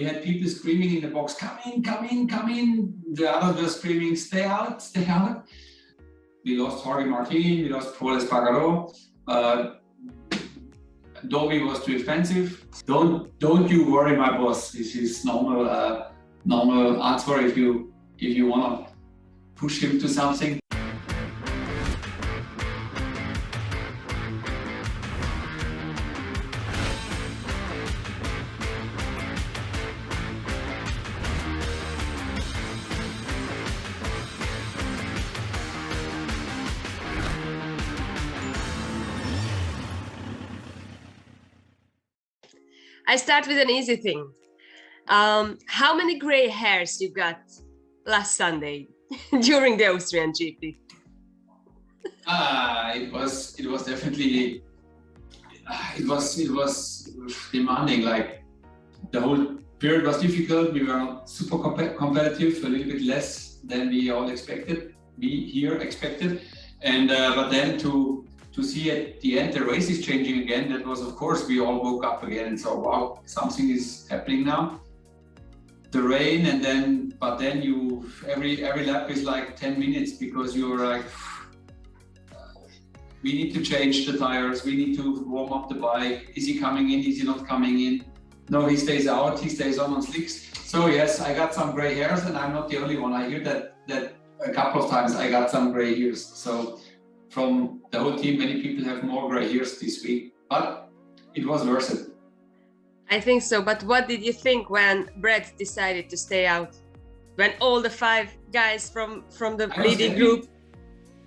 We had people screaming in the box, come in, come in, come in. The others were screaming, stay out, stay out. We lost Jorge Martin, we lost Paul Espargaro. Dobby was too expensive. Don't you worry, my boss. This is normal answer if you wanna push him to something. I start with an easy thing. How many gray hairs you got last Sunday during the Austrian GP? It was definitely it was demanding. Like the whole period was difficult. We were not super competitive, a little bit less than we all expected. We here expected, and but then to see at the end the race is changing again, that was, of course, we all woke up again and saw, wow, something is happening now. The rain, and then you every lap is like 10 minutes because you're like, we need to change the tires, we need to warm up the bike. Is he coming in? Is he not coming in? No, he stays out, he stays on slicks. So yes, I got some gray hairs, and I'm not the only one. I hear that a couple of times I got some gray hairs. So from the whole team, many people have more gray hairs this week, but it was worth it. I think so, but what did you think when Brett decided to stay out? When all the 5 guys from the leading group?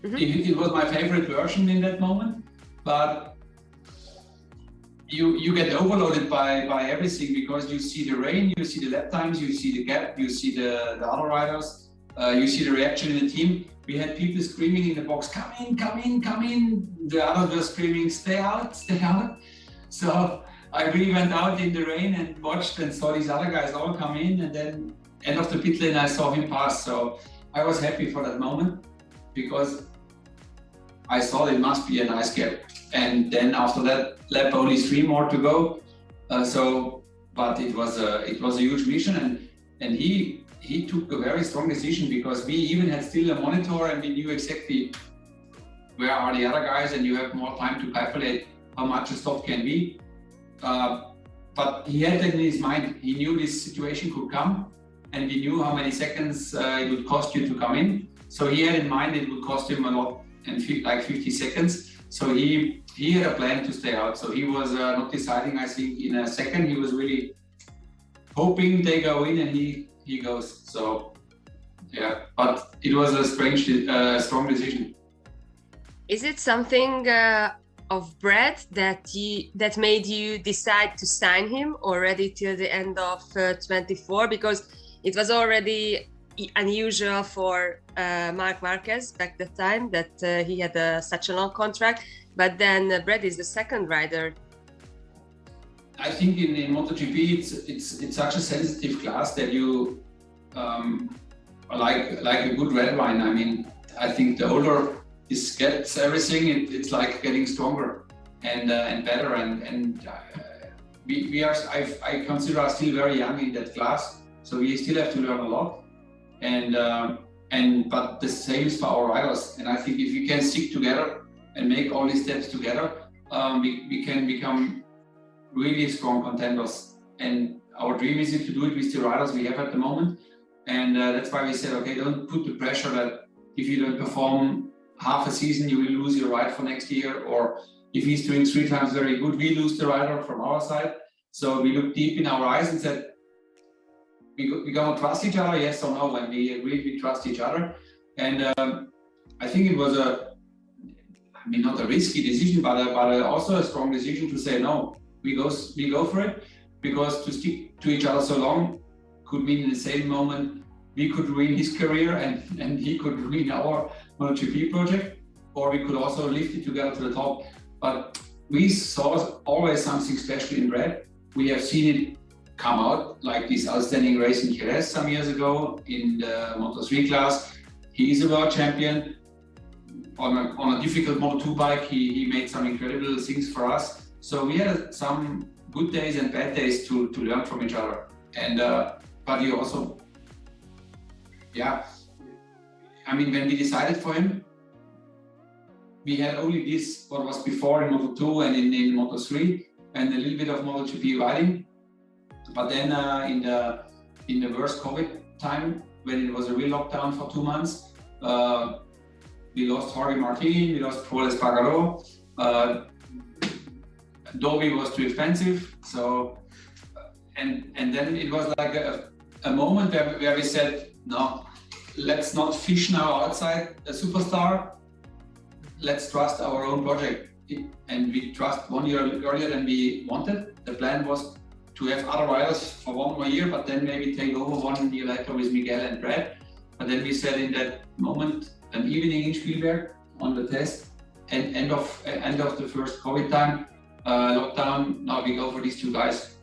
Mm-hmm. It was my favorite version in that moment, but you get overloaded by everything, because you see the rain, you see the lap times, you see the gap, you see the other riders, you see the reaction in the team. We had people screaming in the box, come in, come in, come in. The others were screaming, stay out, stay out. So I really went out in the rain and watched and saw these other guys all come in, and then end of the pit lane I saw him pass. So I was happy for that moment, because I thought it must be a nice gap. And then after that lap, only 3 more to go. But it was a huge mission, and he took a very strong decision, because we even had still a monitor and we knew exactly where are the other guys, and you have more time to calculate how much a stop can be. But he had that in his mind. He knew this situation could come, and he knew how many seconds it would cost you to come in. So he had in mind it would cost him a lot, and like 50 seconds. So he had a plan to stay out. So he was not deciding, I think, in a second. He was really hoping they go in, and he goes. So yeah, but it was a strong decision. Is it something of Brett that made you decide to sign him already till the end of 24? Because it was already unusual for Marc Marquez back the time that he had such a long contract, but then Brett is the second rider. I think in MotoGP it's such a sensitive class that you like a good red wine. I mean, I think the older it gets everything, it's like getting stronger and better. And I consider us still very young in that class, so we still have to learn a lot. But the same is for our riders. And I think if we can stick together and make all these steps together, we can become really strong contenders. And our dream is to do it with the riders we have at the moment. And that's why we said, okay, don't put the pressure that if you don't perform half a season, you will lose your ride for next year. Or if he's doing 3 times very good, we lose the rider from our side. So we looked deep in our eyes and said, we gonna trust each other, yes or no? And we agreed we trust each other. And I think it was not a risky decision, but also a strong decision to say no. We go for it, because to stick to each other so long could mean in the same moment we could ruin his career and he could ruin our MotoGP project, or we could also lift it together to the top. But we saw always something special in Brett. We have seen it come out, like this outstanding race in Jerez some years ago in the Moto3 class. He is a world champion. On a difficult Moto2 bike, he made some incredible things for us. So we had some good days and bad days to learn from each other. And but he also, yeah, I mean, when we decided for him, we had only this, what was before in Moto2 and in Moto3, and a little bit of MotoGP riding. But then in the worst COVID time, when it was a real lockdown for 2 months, we lost Jorge Martin, we lost Paul Espargaro. Dobby was too expensive, so and then it was like a moment where we said, no, let's not fish now outside a superstar. Let's trust our own project, and we trust 1 year earlier than we wanted. The plan was to have other riders for 1 more year, but then maybe take over 1 year later with Miguel and Brad. But then we said in that moment, an evening in Spielberg on the test, and end of the first COVID time, lockdown. Now we go for these 2 guys,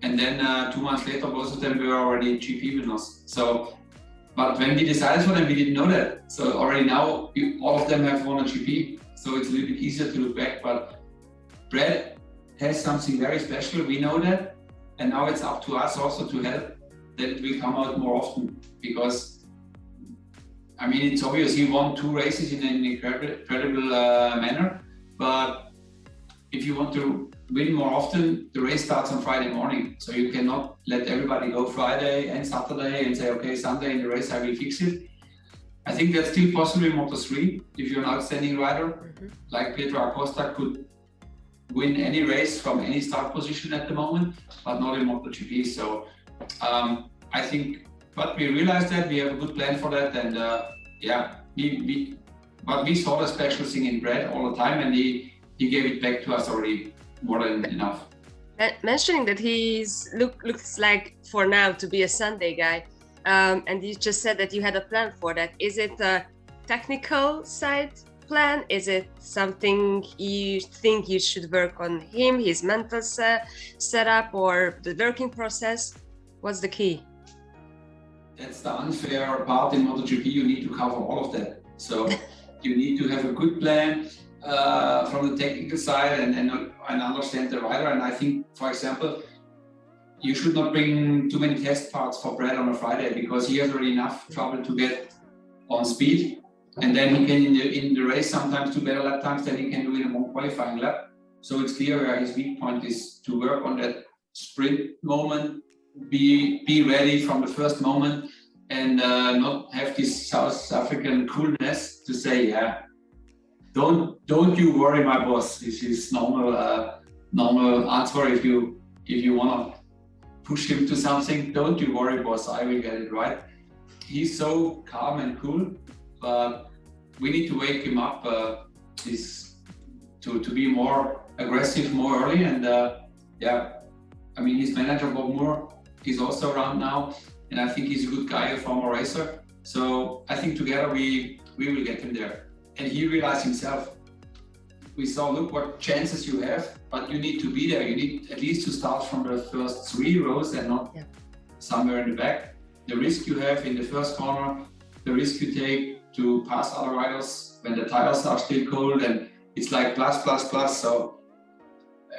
and then 2 months later, both of them were already GP winners. So. But when we decided for them, we didn't know that. So already now, all of them have won a GP. So it's a little bit easier to look back. But Brad has something very special. We know that. And now it's up to us also to help that it will come out more often. Because, I mean, it's obvious he won 2 races in an incredible manner. But if you want to win more often, the race starts on Friday morning. So you cannot let everybody go Friday and Saturday and say, okay, Sunday in the race I will fix it. I think that's still possible in Moto3 if you're an outstanding rider. Like Pedro Acosta could win any race from any start position at the moment, but not in MotoGP. So I think, but we realized that we have a good plan for that, and yeah, but we saw the special thing in Brad all the time, and he gave it back to us already more than enough. Mentioning that looks like for now to be a Sunday guy, and you just said that you had a plan for that. Is it a technical side plan? Is it something you think you should work on him, his mental setup, or the working process? What's the key? That's the unfair part in MotoGP. You need to cover all of that. So you need to have a good plan from the technical side and understand the rider. And I think, for example, you should not bring too many test parts for Brad on a Friday, because he has already enough trouble to get on speed. And then he can, in the race, sometimes do better lap times than he can do in a more qualifying lap. So it's clear where his weak point is, to work on that sprint moment, be ready from the first moment, and not have this South African coolness to say, yeah, don't you worry, my boss. This is normal answer. If you want to push him to something, don't you worry, boss. I will get it right. He's so calm and cool, but we need to wake him up to be more aggressive more early. And yeah, I mean, his manager Bob Moore is also around now, and I think he's a good guy, a former racer. So I think together we will get him there. And he realized himself, we saw, look what chances you have, but you need to be there. You need at least to start from the first 3 rows and not somewhere in the back. The risk you have in the first corner, the risk you take to pass other riders when the tires are still cold, and it's like plus. So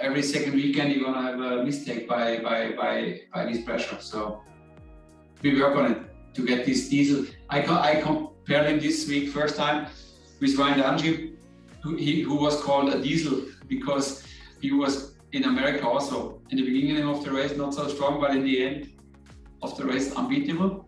every second weekend you're gonna have a mistake by this pressure. So we work on it to get this diesel. I compared him this week first time with Ryan Dungey, who was called a diesel because he was in America also. In the beginning of the race, not so strong, but in the end of the race, unbeatable.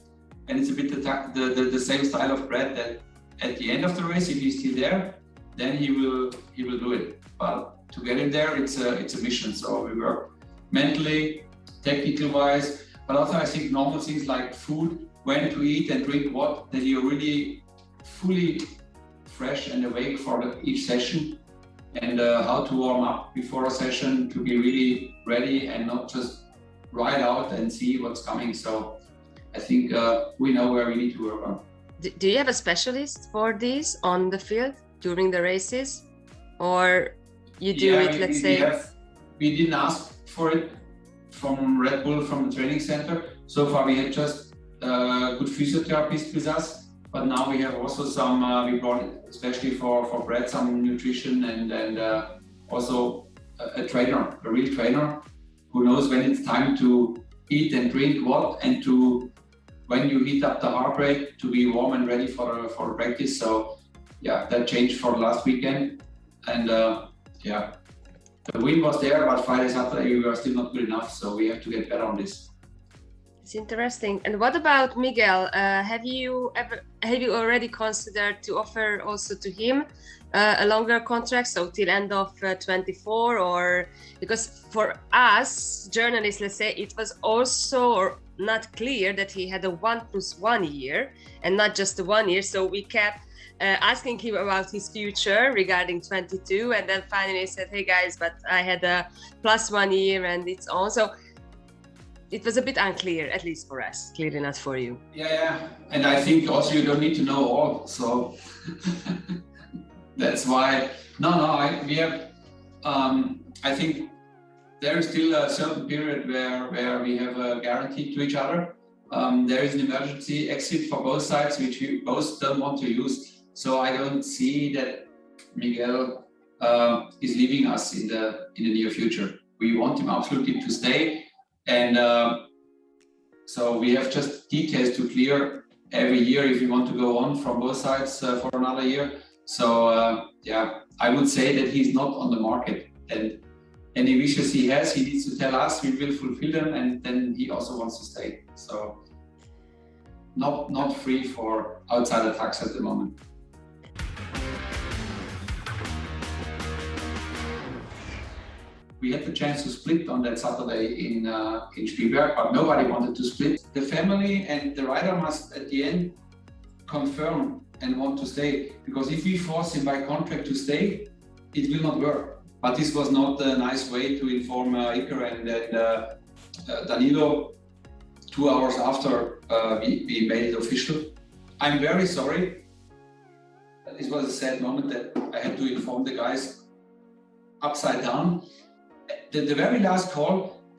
And it's a bit the same style of Brad, that at the end of the race, if he's still there, then he will do it. But to get him there, it's a mission. So we work mentally, technical wise, but also I think normal things like food, when to eat and drink what, that you're really fully fresh and awake for each session, and how to warm up before a session to be really ready and not just ride out and see what's coming. So I think we know where we need to work on. Do you have a specialist for this on the field during the races, or you do it, let's say? We didn't ask for it from Red Bull, from the training center. So far we had just good physiotherapists with us. But now we have also some, we brought, especially for Brad, some nutrition and also a trainer, a real trainer who knows when it's time to eat and drink what, and to, when you heat up the hard brake, to be warm and ready for practice. So yeah, that changed for last weekend. And yeah, the win was there, but Friday, Saturday, we were still not good enough. So we have to get better on this. It's interesting. And what about Miguel? Have you already considered to offer also to him a longer contract, so till end of 24? Or because for us journalists, let's say, it was also not clear that he had a 1+1 year and not just the 1 year. So we kept asking him about his future regarding 22, and then finally he said, "Hey guys, but I had a +1 year and it's on." So it was a bit unclear, at least for us, clearly not for you. Yeah, and I think also you don't need to know all, so that's why. We have. I think there is still a certain period where we have a guarantee to each other. There is an emergency exit for both sides, which we both don't want to use. So I don't see that Miguel is leaving us in the near future. We want him absolutely to stay. And so we have just details to clear every year if we want to go on from both sides for another year. So yeah, I would say that he's not on the market. And any wishes he has, he needs to tell us, we will fulfill them, and then he also wants to stay. So not free for outside attacks at the moment. We had the chance to split on that Saturday in Spielberg, but nobody wanted to split. The family and the rider must at the end confirm and want to stay, because if we force him by contract to stay, it will not work. But this was not a nice way to inform Iker and Danilo 2 hours after we made it official. I'm very sorry. This was a sad moment that I had to inform the guys upside down. The very last call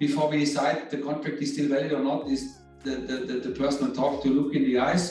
before we decide the contract is still valid or not is the personal talk, to look in the eyes.